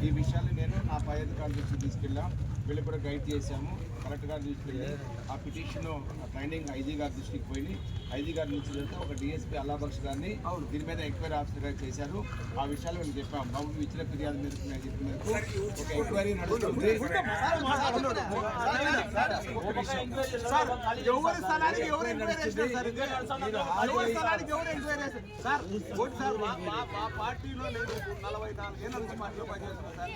ఈ విషయాన్ని నేను నా పై అధికారుల దృష్టికి తీసుకెళ్ళాం, వీళ్ళు కూడా గైడ్ చేశాము. కలెక్టర్ గారు తీసుకెళ్ళి ఆ పిటిషన్ ట్రైనింగ్ ఐజీ గారి దృష్టికి పోయి ఐజీ గారి నుంచి ఒక డిఎస్పీ అల్లాబక్ష్ గారిని దీని మీద ఎంక్వైరీ ఆఫీసర్ గారు చేశారు. ఆ విషయాలు మేము చెప్పాము. బాబు ఇచ్చిన ఫిర్యాదు మీద ఒక ఎంక్వైరీ నడుస్తుంది. పార్టీలో లేదు 44 ఏళ్ళ నుంచి పార్టీలో పనిచేస్తున్నాం సార్.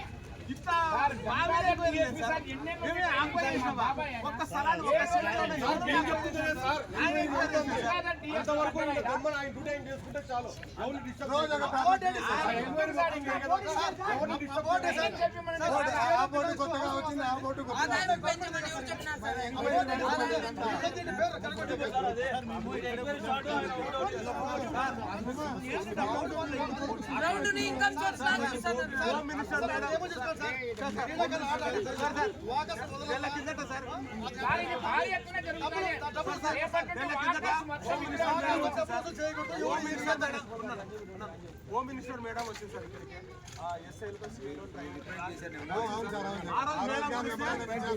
హోమ్ మినిస్టర్ మేడం వచ్చింది సార్ ఇక్కడికి.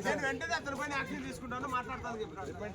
నేను వెంటనే అతని పైన యాక్షన్ తీసుకుంటాను, మాట్లాడతాను చెప్పాను.